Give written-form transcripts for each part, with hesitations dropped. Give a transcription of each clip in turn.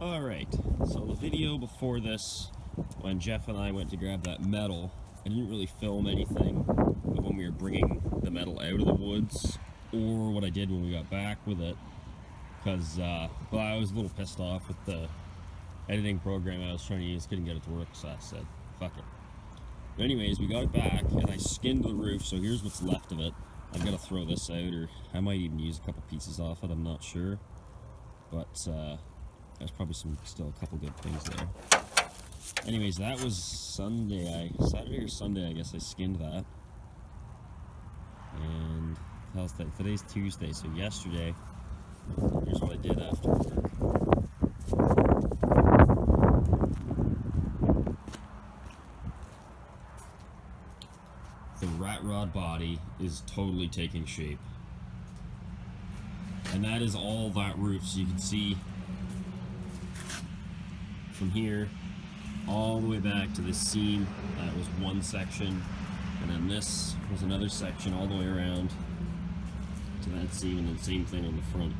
Alright, so the video before this, when Jeff and I went to grab that metal, I didn't really film anything of when we were bringing the metal out of the woods, or what I did when we got back with it, because, well, I was a little pissed off with the editing program I was trying to use, couldn't get it to work, so I said, fuck it. But anyways, we got it back, and I skinned the roof, so here's what's left of it. I've got to throw this out, or I might even use a couple pieces off it, I'm not sure. But, there's probably still a couple good things there. Anyways, that was Saturday or Sunday, I guess I skinned that. And today's Tuesday, so yesterday, here's what I did after work. The rat rod body is totally taking shape. And that is all that roof, so you can see from here all the way back to this seam. That was one section, and then this was another section all the way around to that seam, and then same thing on the front.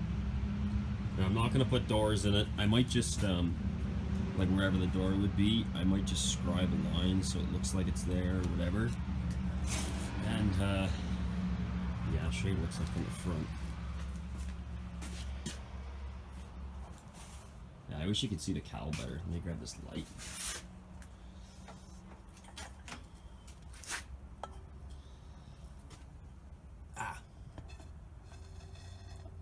Now I'm not going to put doors in it. I might just like wherever the door would be, I might just scribe a line so it looks like it's there or whatever. And yeah, I'll show you what it looks like from the front. I wish you could see the cowl better. Let me grab this light.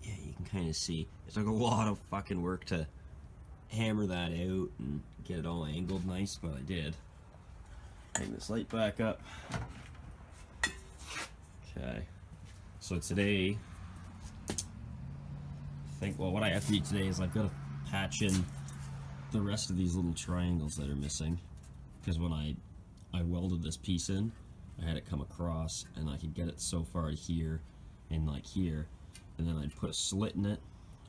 Yeah, you can kind of see. It took a lot of fucking work to hammer that out and get it all angled nice, but I did. Bring this light back up. Okay. So today, well, what I have to do today is I've got to patch in the rest of these little triangles that are missing, because when I welded this piece in, I had it come across and I could get it so far to here and like here, and then I'd put a slit in it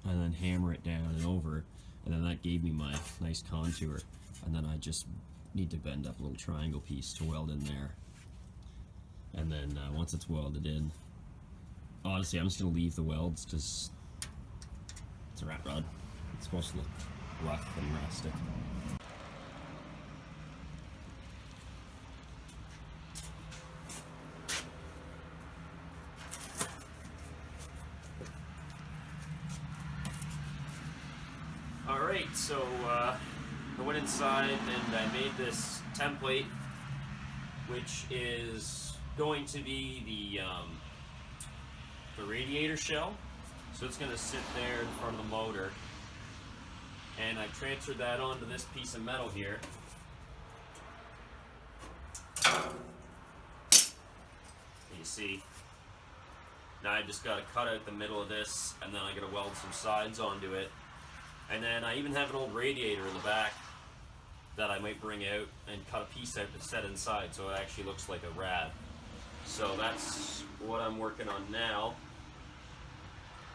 and then hammer it down and over, and then that gave me my nice contour, and then I just need to bend up a little triangle piece to weld in there, and then once it's welded in, honestly I'm just going to leave the welds because it's a rat rod. It's supposed to look rough and rustic. Alright, so I went inside and I made this template, which is going to be the radiator shell. So it's going to sit there in front of the motor. And I transferred that onto this piece of metal here. You see, now I just got to cut out the middle of this, and then I got to weld some sides onto it. And then I even have an old radiator in the back that I might bring out and cut a piece out to set inside so it actually looks like a rad. So that's what I'm working on now.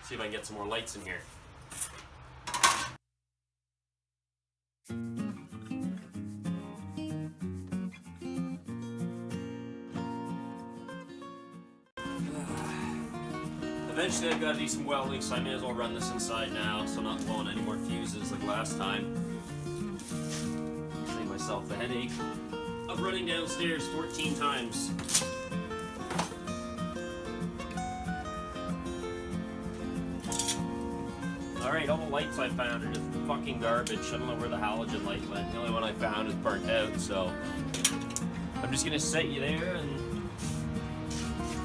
See if I can get some more lights in here. Eventually I've got to do some welding, so I may as well run this inside now so I'm not blowing any more fuses like last time. Save myself the headache of running downstairs 14 times. Alright, all the lights I found are just fucking garbage. I don't know where the halogen light went. The only one I found is burnt out, so I'm just gonna set you there and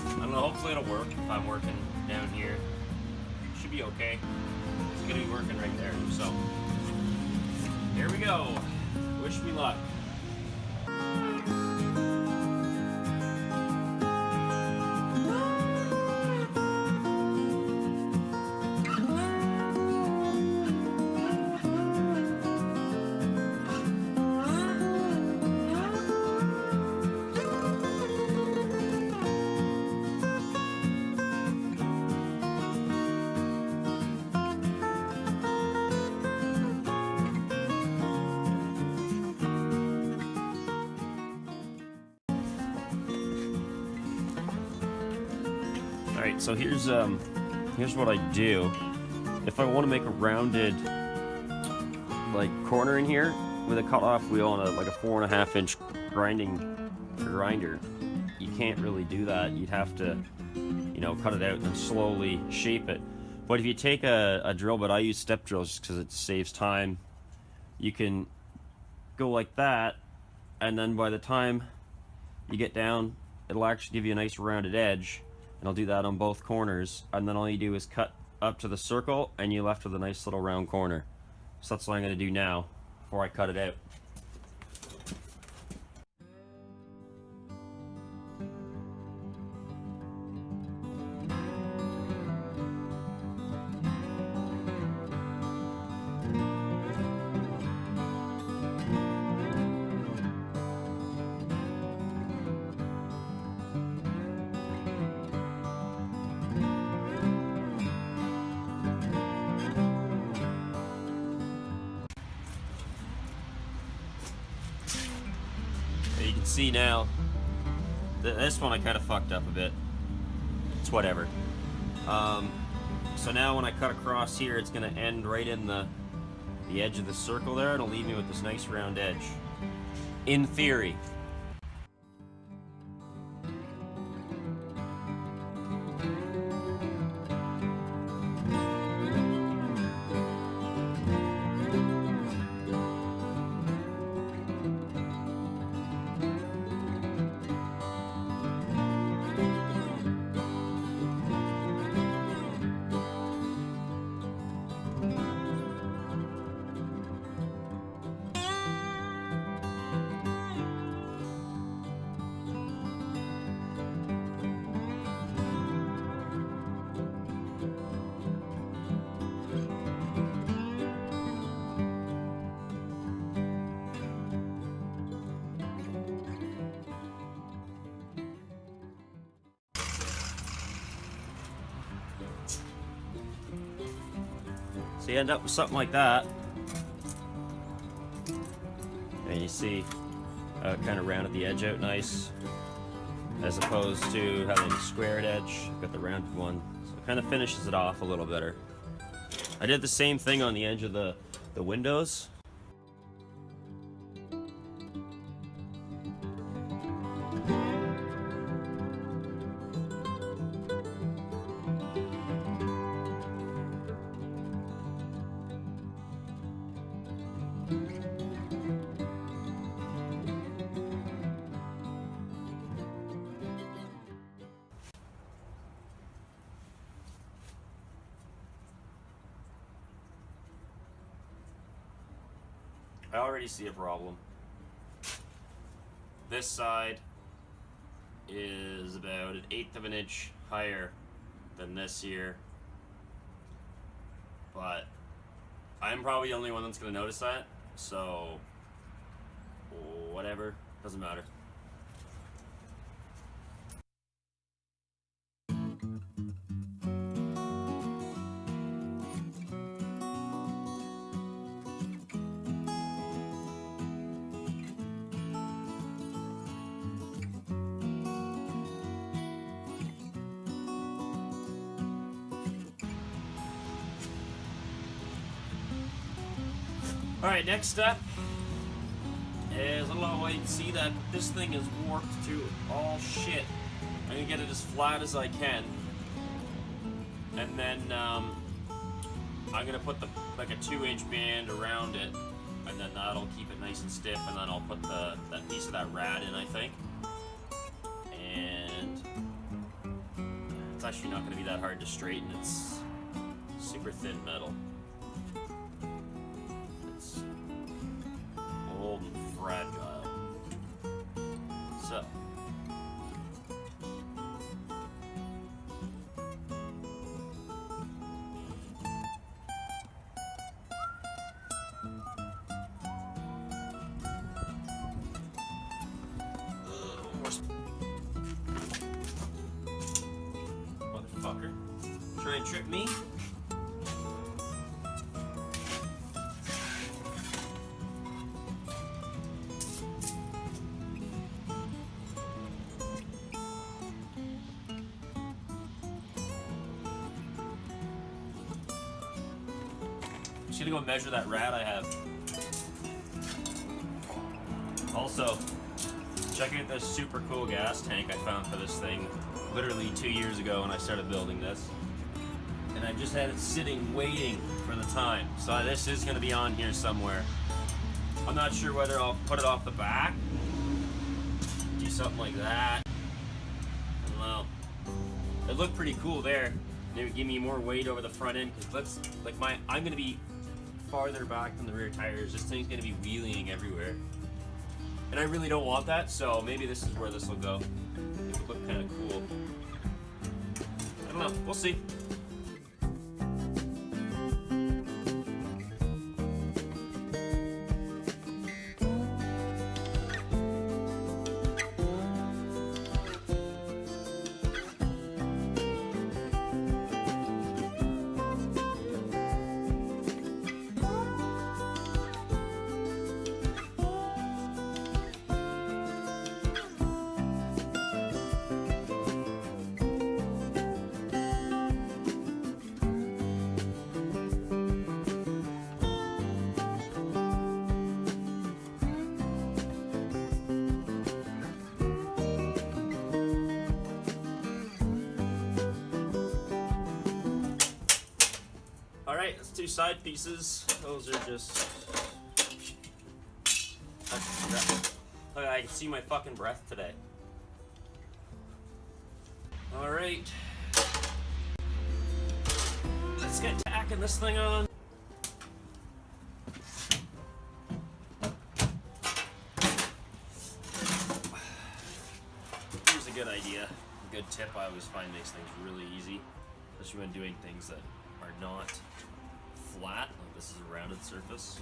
I don't know, hopefully it'll work if I'm working down here. Should be okay. It's gonna be working right there, so here we go. Wish me luck. Alright, so here's what I do. If I want to make a rounded like corner in here with a cut-off wheel and like a 4.5-inch grinder, you can't really do that. You'd have to, you know, cut it out and slowly shape it. But if you take a drill, but I use step drills just because it saves time, you can go like that, and then by the time you get down, it'll actually give you a nice rounded edge, and I'll do that on both corners, and then all you do is cut up to the circle, and you're left with a nice little round corner. So that's what I'm going to do now before I cut it out. You can see now, this one I kind of fucked up a bit. It's whatever. So now when I cut across here, it's going to end right in the edge of the circle there. It'll leave me with this nice round edge. In theory. So you end up with something like that, and you see kind of rounded the edge out nice, as opposed to having a squared edge. Got the rounded one, so it kind of finishes it off a little better. I did the same thing on the edge of the windows. I already see a problem. This side is about 1/8 of an inch higher than this here, but I'm probably the only one that's going to notice that, so whatever, doesn't matter. Alright, next step is, I don't know why you can see that, but this thing is warped to all shit. I'm gonna get it as flat as I can. And then I'm gonna put like a 2-inch band around it, and then that'll keep it nice and stiff, and then I'll put that piece of that rad in, I think. And it's actually not gonna be that hard to straighten. It's super thin metal. Old and fragile. So motherfucker, try and trick me. I'm just gonna go measure that rad I have. Also, check out this super cool gas tank I found for this thing literally 2 years ago when I started building this. And I just had it sitting waiting for the time. So this is going to be on here somewhere. I'm not sure whether I'll put it off the back, do something like that. I don't know. It looked pretty cool there. Maybe give me more weight over the front end, because I'm going to be farther back than the rear tires. This thing's going to be wheeling everywhere. And I really don't want that, so maybe this is where this will go. It would look kind of cool. I don't know. We'll see. Alright, let's do side pieces. Those are just... I can see my fucking breath today. Alright. Let's get tacking this thing on. Here's a good idea. A good tip I always find makes things really easy, especially when doing things that are not flat, like this is a rounded surface.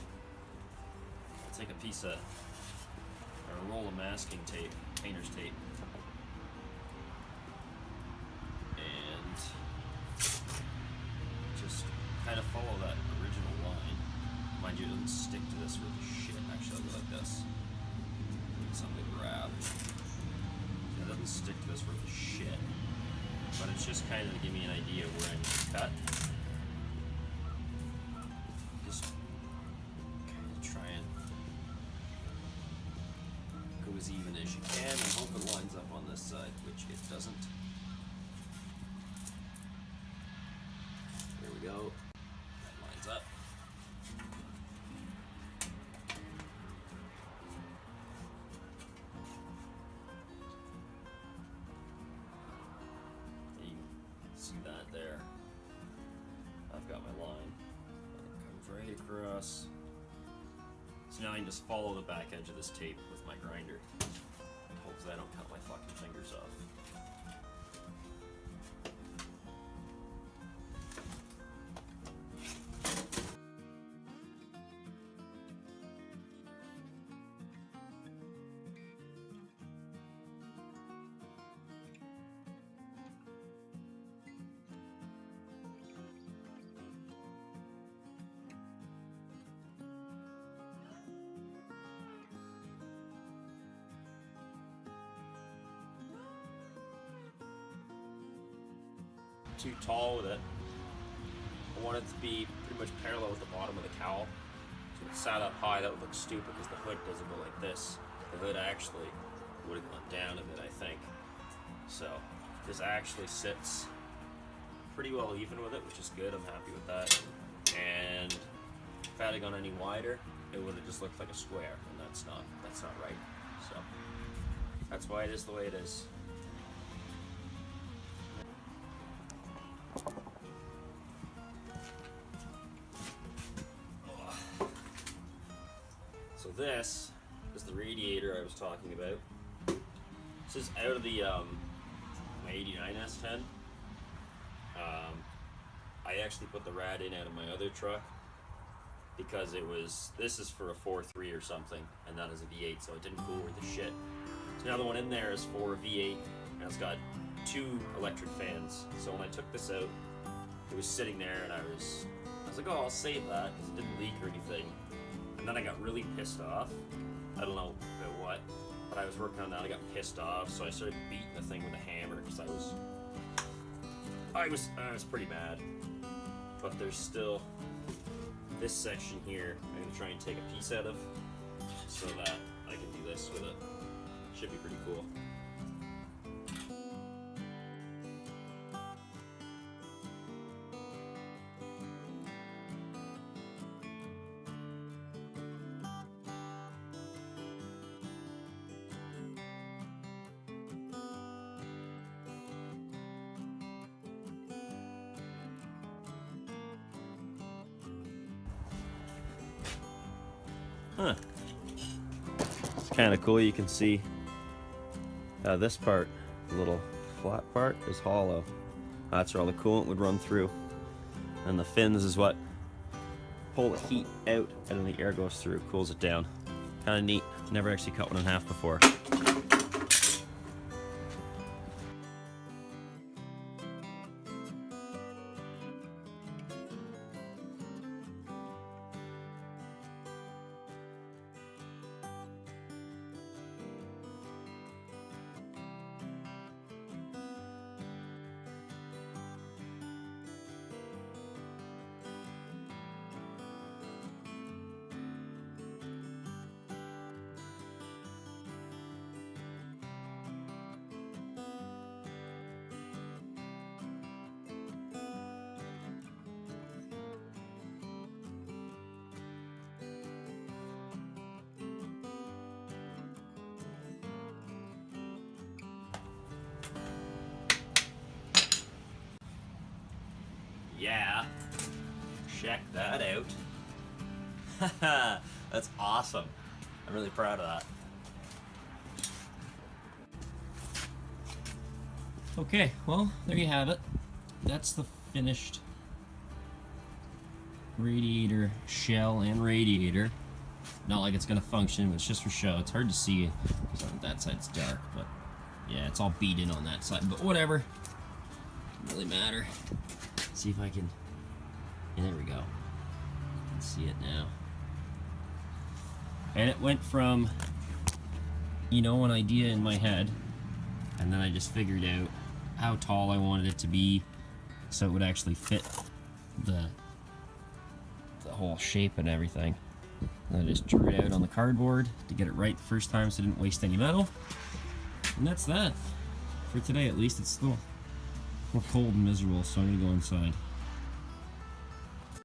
I'll take a piece of, or a roll of masking tape, painter's tape, and just kind of follow that original line. Mind you, it doesn't stick to this really shit. Actually, I'll go like this. Something to grab. It doesn't stick to this really shit, but it's just kind of to give me an idea of where I need to cut. Just kind of try and go as even as you can and hope it lines up on this side, which it doesn't. There we go. That lines up. You can see that there. I've got my line. Right across. So now I can just follow the back edge of this tape with my grinder. And hopefully I don't cut my fucking fingers off. Too tall with it. I want it to be pretty much parallel with the bottom of the cowl. So if it sat up high, that would look stupid because the hood doesn't go like this. The hood actually would have gone down a bit, I think. So this actually sits pretty well even with it, which is good. I'm happy with that. And if I had gone any wider, it would have just looked like a square, and that's not right. So that's why it is the way it is. So this is the radiator I was talking about. This is out of the my 89 S10. I actually put the rad in out of my other truck because this is for a 4.3 or something, and that is a V8, so it didn't cool worth the shit. So now the one in there is for a V8, and it's got 2 electric fans. So when I took this out, it was sitting there, and I was like, oh, I'll save that because it didn't leak or anything. And then I got really pissed off. I don't know about what, but I was working on that. I got pissed off, so I started beating the thing with a hammer because I was pretty mad. But there's still this section here. I'm gonna try and take a piece out of so that I can do this with it. Should be pretty cool. Huh. It's kind of cool. You can see this part, the little flat part, is hollow. That's where all the coolant would run through. And the fins is what pull the heat out, and then the air goes through, cools it down. Kind of neat. Never actually cut one in half before. Yeah, check that out. Haha, that's awesome. I'm really proud of that. Okay, well, there you have it. That's the finished radiator shell and radiator. Not like it's gonna function, but it's just for show. It's hard to see because on that side's dark, but yeah, it's all beat in on that side, but whatever. Doesn't really matter. See if I can, yeah, there we go. You can see it now. And it went from, you know, an idea in my head, and then I just figured out how tall I wanted it to be so it would actually fit the whole shape and everything. And I just drew it out on the cardboard to get it right the first time so I didn't waste any metal. And that's that. For today at least. It's still, we're cold and miserable, so I'm gonna go inside.